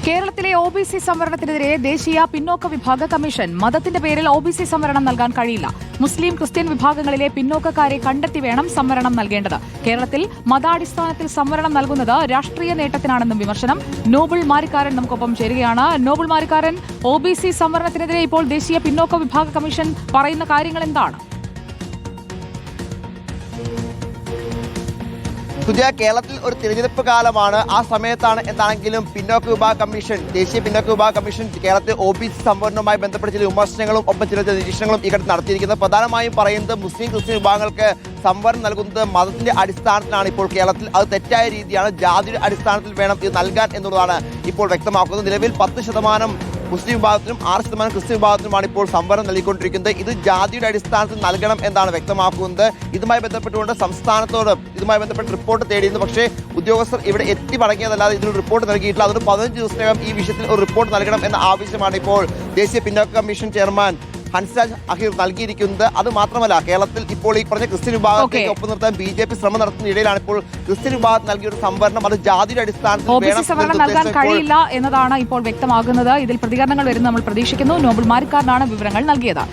കേരളത്തിലെ ഒബിസി സംവരണത്തിനെതിരെ ദേശീയ പിന്നോക്ക വിഭാഗ കമ്മീഷൻ മതത്തിന്റെ പേരിൽ ഒബിസി സംവരണം നൽകാൻ കഴിയില്ല. മുസ്ലിം ക്രിസ്ത്യൻ വിഭാഗങ്ങളിലെ പിന്നോക്കക്കാരെ കണ്ടെത്തി വേണം സംവരണം നൽകേണ്ടത്. കേരളത്തിൽ മതാടിസ്ഥാനത്തിൽ സംവരണം നൽകുന്നത് രാഷ്ട്രീയ നേട്ടത്തിനാണെന്നും വിമർശനം. നോബിൾ മാരിക്കാരൻ നമുക്കൊപ്പം ചേരുകയാണ്. നോബിൾ മാരിക്കാരൻ, ഒബിസി സംവരണത്തിനെതിരെ ഇപ്പോൾ ദേശീയ പിന്നോക്ക വിഭാഗ കമ്മീഷൻ പറയുന്ന കാര്യങ്ങൾ എന്താണ്? കേരളത്തിൽ ഒരു തിരഞ്ഞെടുപ്പ് കാലമാണ്. ആ സമയത്താണ് എന്താണെങ്കിലും പിന്നോക്ക വിഭാഗ കമ്മീഷൻ, ദേശീയ പിന്നോക്ക വിഭാഗ കമ്മീഷൻ കേരളത്തിൽ ഒബിസി സംവരണവുമായി ബന്ധപ്പെട്ട് ചില വിമർശനങ്ങളും ഒപ്പം ചില നിരീക്ഷണങ്ങളും ഈ ഘട്ടത്തിൽ നടത്തിയിരിക്കുന്നത്. പ്രധാനമായും പറയുന്നത് മുസ്ലിം ക്രിസ്ത്യൻ വിഭാഗങ്ങൾക്ക് സംവരണം നൽകുന്നത് മതത്തിന്റെ അടിസ്ഥാനത്തിലാണ്. ഇപ്പോൾ കേരളത്തിൽ അത് തെറ്റായ രീതിയാണ്. ജാതിയുടെ അടിസ്ഥാനത്തിൽ വേണം ഇത് നൽകാൻ എന്നുള്ളതാണ് ഇപ്പോൾ വ്യക്തമാക്കുന്നത്. നിലവിൽ 10% മുസ്ലിം വിഭാഗത്തിനും 6% ക്രിസ്ത്യൻ വിഭാഗത്തിനുമാണ് ഇപ്പോൾ സംവരണം നൽകിക്കൊണ്ടിരിക്കുന്നത്. ഇത് ജാതിയുടെ അടിസ്ഥാനത്തിൽ നൽകണം എന്നാണ് വ്യക്തമാക്കുന്നത്. ഇതുമായി ബന്ധപ്പെട്ടുകൊണ്ട് സംസ്ഥാനത്തോട് ഇതുമായി ബന്ധപ്പെട്ട് റിപ്പോർട്ട് തേടിയിരുന്നു. പക്ഷേ ഉദ്യോഗസ്ഥർ ഇവിടെ എത്തി മടങ്ങിയതല്ലാതെ ഇതിനൊരു റിപ്പോർട്ട് നൽകിയിട്ടില്ല. അതുകൊണ്ട് 15 ദിവസത്തിനകം ഈ വിഷയത്തിൽ ഒരു റിപ്പോർട്ട് നൽകണം എന്ന ആവശ്യമാണ് ഇപ്പോൾ ദേശീയ പിന്നോക്ക കമ്മീഷൻ ചെയർമാൻ ഹൻസ്രാജ് അഹിർ നൽകിയിരിക്കുന്നത്. അത് മാത്രമല്ല, കേരളത്തിൽ ഇപ്പോൾ ഈ പറഞ്ഞ ക്രിസ്ത്യൻ വിഭാഗത്തെ ഒപ്പം നിർത്താൻ BJP ശ്രമം നടത്തുന്ന ഇടയിലാണ് ഇപ്പോൾ ക്രിസ്ത്യൻ വിഭാഗം നൽകിയ ഒരു സംവരണം അത് ജാതിയുടെ അടിസ്ഥാനത്തിൽ സംവരണം നൽകാൻ കഴിയില്ല എന്നതാണ് ഇപ്പോൾ വ്യക്തമാകുന്നത്. ഇതിൽ പ്രതികരണങ്ങൾ വരുന്നത് നമ്മൾ പ്രതീക്ഷിക്കുന്നു. നോബിൾ മാരിക്കാരനാണ് വിവരങ്ങൾ നൽകിയത്.